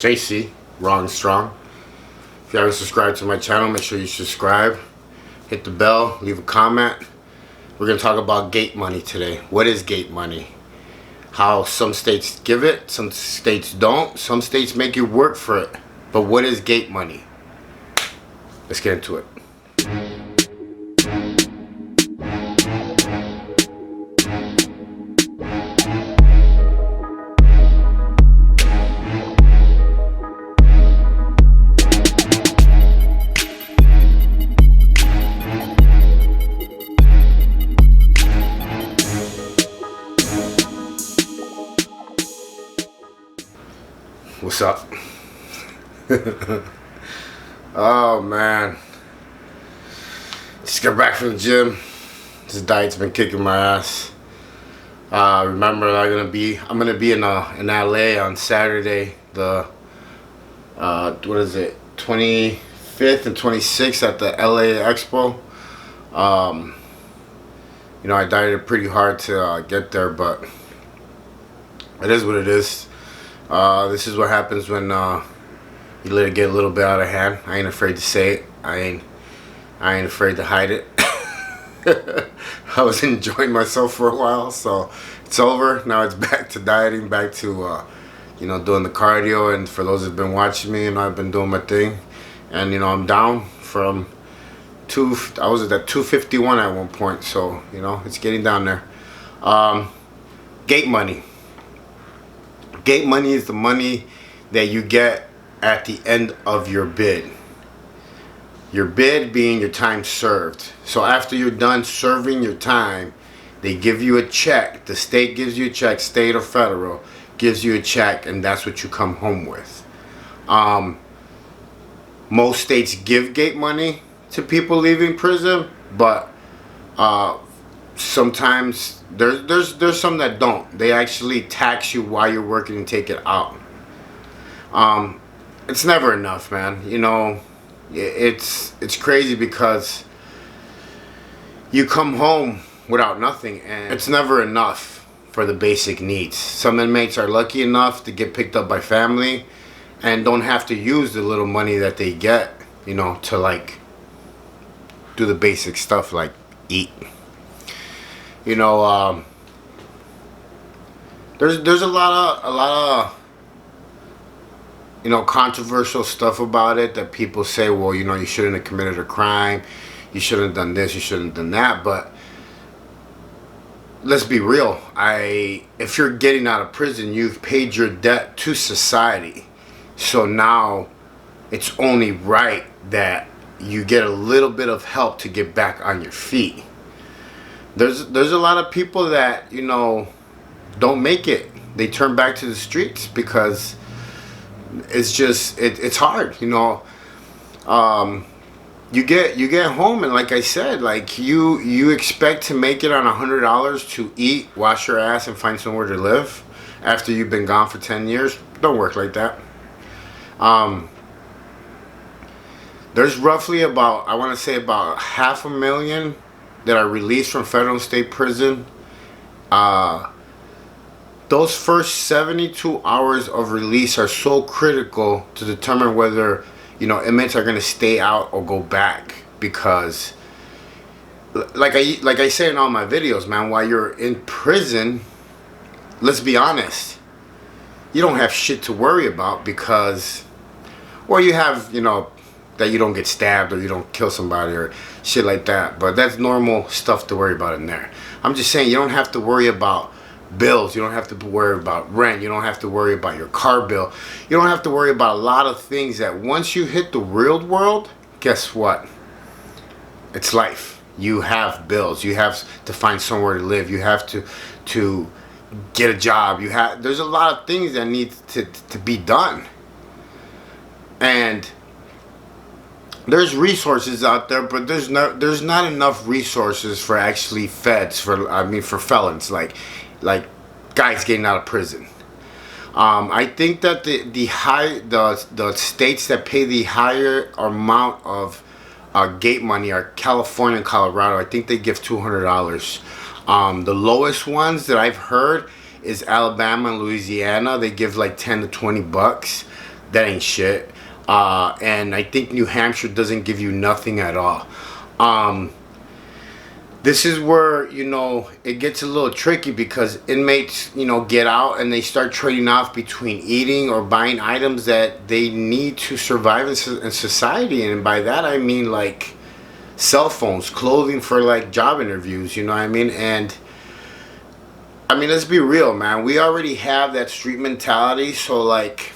JC, Raw and Strong. If you haven't subscribed to my channel, make sure you subscribe. Hit the bell, leave a comment. We're going to talk about gate money today. What is gate money? How some states give it, some states don't. Some states make you work for it. But what is gate money? Let's get into it. What's up? Oh man, just got back from the gym. This diet's been kicking my ass. Remember, I'm gonna be in LA on Saturday, the what is it, 25th and 26th at the LA Expo. You know, I dieted pretty hard to get there, but it is what it is. This is what happens when you let it get a little bit out of hand. I ain't afraid to say it. I ain't afraid to hide it. I was enjoying myself for a while, so it's over. Now it's back to dieting, back to you know, doing the cardio. And for those who've been watching me, you know, I've been doing my thing, and you know, I'm down from I was at 251 at one point, so you know, it's getting down there. Gate money. Gate money is the money that you get at the end of your bid. Your bid being your time served. So after you're done serving your time, they give you a check. The state gives you a check, state or federal, gives you a check, and that's what you come home with. Most states give gate money to people leaving prison, but sometimes there's some that don't. They actually tax you while you're working and take it out. It's never enough, man. You know, it's crazy because you come home without nothing, and it's never enough for the basic needs. Some inmates are lucky enough to get picked up by family and don't have to use the little money that they get, you know, to like do the basic stuff like eat. You know, there's a lot of you know, controversial stuff about it that people say, well, you know, you shouldn't have committed a crime, you shouldn't have done this, you shouldn't have done that. But let's be real. If you're getting out of prison, you've paid your debt to society, so now it's only right that you get a little bit of help to get back on your feet. There's a lot of people that, you know, don't make it. They turn back to the streets because it's just it's hard, you know. You get home, and like I said, like you expect to make it on $100 to eat, wash your ass, and find somewhere to live after you've been gone for 10 years. Don't work like that. There's roughly about, I want to say, about 500,000 that are released from federal and state prison. Those first 72 hours of release are so critical to determine whether, you know, inmates are going to stay out or go back. Because like I say in all my videos, man, while you're in prison, let's be honest, you don't have shit to worry about because, well, you have, you know, that you don't get stabbed or you don't kill somebody or shit like that, but that's normal stuff to worry about in there. I'm just saying, you don't have to worry about bills, you don't have to worry about rent, you don't have to worry about your car bill, you don't have to worry about a lot of things that once you hit the real world, guess what? It's life. You have bills, you have to find somewhere to live, you have to get a job, there's a lot of things that need to be done. And there's resources out there, but there's not enough resources for actually feds, for felons, like guys getting out of prison. I think that the states that pay the higher amount of gate money are California and Colorado. I think they give $200. The lowest ones that I've heard is Alabama and Louisiana. They give like 10 to 20 bucks. that ain't shit. And I think New Hampshire doesn't give you nothing at all. This is where, you know, it gets a little tricky because inmates, you know, get out and they start trading off between eating or buying items that they need to survive in society. And by that I mean like cell phones, clothing for like job interviews, you know what I mean? And I mean, let's be real, man. We already have that street mentality. So like,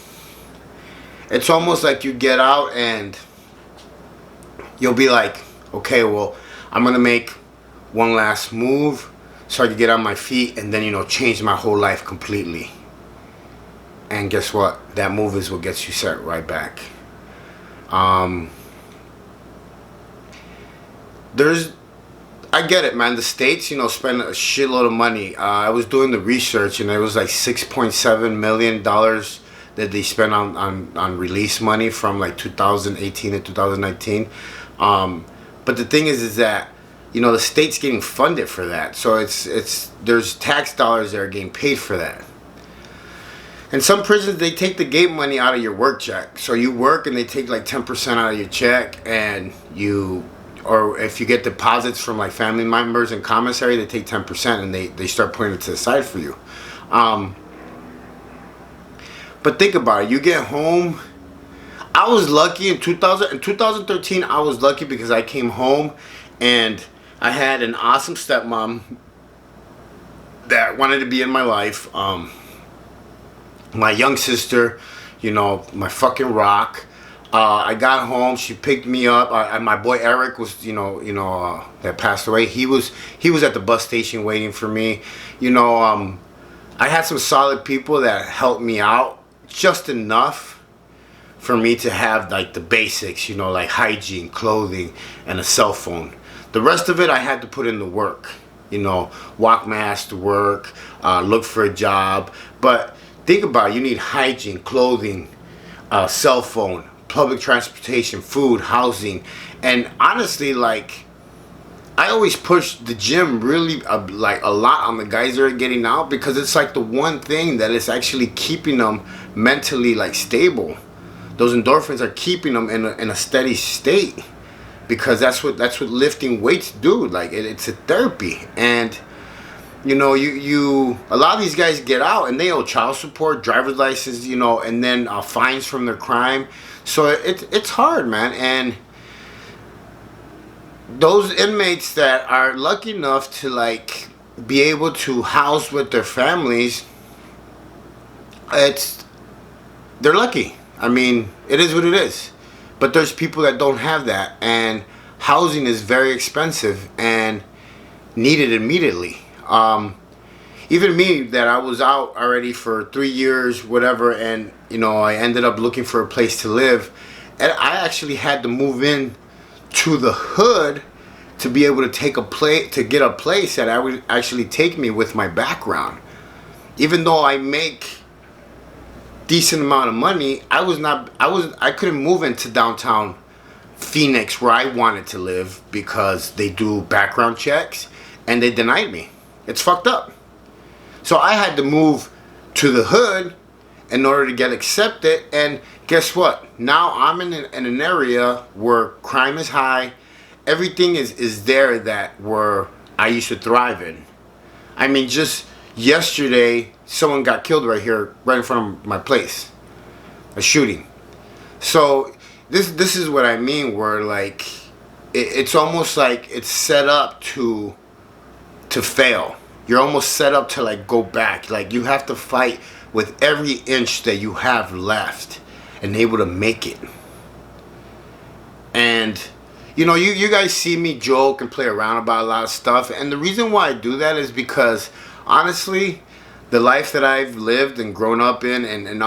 it's almost like you get out and you'll be like, okay, well, I'm gonna make one last move so I can get on my feet and then, you know, change my whole life completely. And guess what? That move is what gets you set right back. I get it, man. The states, you know, spend a shitload of money. I was doing the research and it was like $6.7 million that they spent on release money from like 2018 to 2019. But the thing is that, you know, the state's getting funded for that. So there's tax dollars that are getting paid for that. And some prisons, they take the gate money out of your work check. So you work and they take like 10% out of your check, and or if you get deposits from like family members in commissary, they take 10% and they start putting it to the side for you. But think about it. You get home. I was lucky in 2013. I was lucky because I came home and I had an awesome stepmom that wanted to be in my life. My young sister, you know, my fucking rock. I got home. She picked me up. My boy Eric was, you know, that passed away. He was at the bus station waiting for me. You know, I had some solid people that helped me out just enough for me to have like the basics, you know, like hygiene, clothing, and a cell phone. The rest of it I had to put in the work, you know, walk my ass to work, look for a job. But think about it, you need hygiene, clothing, cell phone, public transportation, food, housing. And honestly, like, I always push the gym really like a lot on the guys that are getting out, because it's like the one thing that is actually keeping them mentally like stable. Those endorphins are keeping them in a steady state, because that's what lifting weights do. Like it's a therapy. And you know, a lot of these guys get out and they owe child support, driver's license, you know, and then fines from their crime. So it's hard, man. And those inmates that are lucky enough to like be able to house with their families, they're lucky. I mean, it is what it is. But there's people that don't have that, and housing is very expensive and needed immediately. Even me, that I was out already for 3 years, whatever, and you know, I ended up looking for a place to live, and I actually had to move in to the hood to be able to get a place that I would actually take me with my background. Even though I make decent amount of money, I couldn't move into downtown Phoenix where I wanted to live, because they do background checks and they denied me. It's fucked up. So I had to move to the hood in order to get accepted. And guess what? Now I'm in an area where crime is high. Everything is there that where I used to thrive in. I mean, just yesterday, someone got killed right here, right in front of my place. A shooting. So this is what I mean, where like it's almost like it's set up to fail. You're almost set up to like go back. Like you have to fight with every inch that you have left and able to make it. And you know, you guys see me joke and play around about a lot of stuff, and the reason why I do that is because honestly, the life that I've lived and grown up in and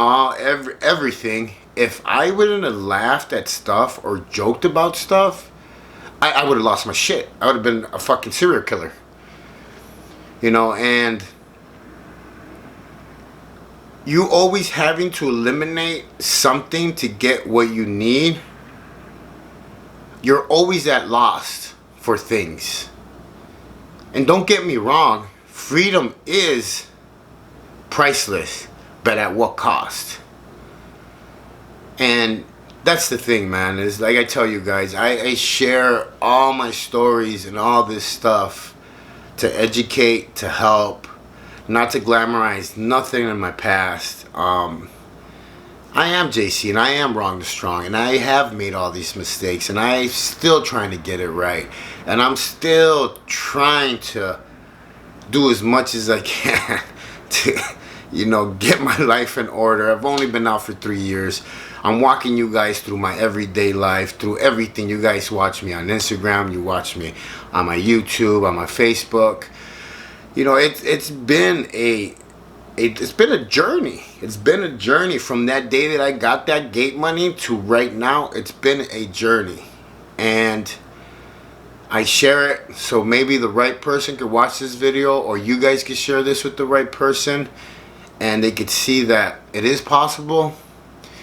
everything, if I wouldn't have laughed at stuff or joked about stuff, I would have lost my shit. I would have been a fucking serial killer. You know, and you always having to eliminate something to get what you need, you're always at loss for things. And don't get me wrong, freedom is priceless, but at what cost? And that's the thing, man, is like I tell you guys, I share all my stories and all this stuff to educate, to help, not to glamorize nothing in my past. I am JC, and I am wrong to strong, and I have made all these mistakes, and I'm still trying to get it right, and I'm still trying to do as much as I can to, get my life in order. I've only been out for 3 years. I'm walking you guys through my everyday life, through everything. You guys watch me on Instagram, you watch me on my YouTube, on my Facebook. It's been it's been a journey. It's been a journey from that day that I got that gate money to right now. It's been a journey, and I share it so maybe the right person could watch this video, or you guys could share this with the right person, and they could see that it is possible.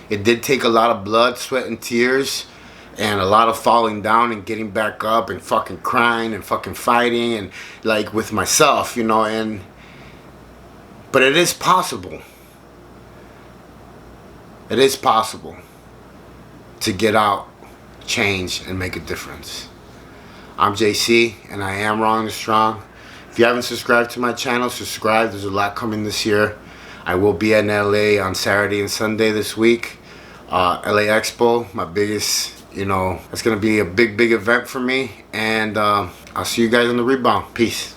It did take a lot of blood, sweat, and tears, and a lot of falling down and getting back up and fucking crying and fucking fighting and like with myself, but it is possible. It is possible to get out, change, and make a difference. I'm JC, and I am wrong and strong. If you haven't subscribed to my channel, subscribe. There's a lot coming this year. I will be in LA on Saturday and Sunday this week. LA Expo, my biggest, it's going to be a big event for me. And I'll see you guys on the rebound. Peace.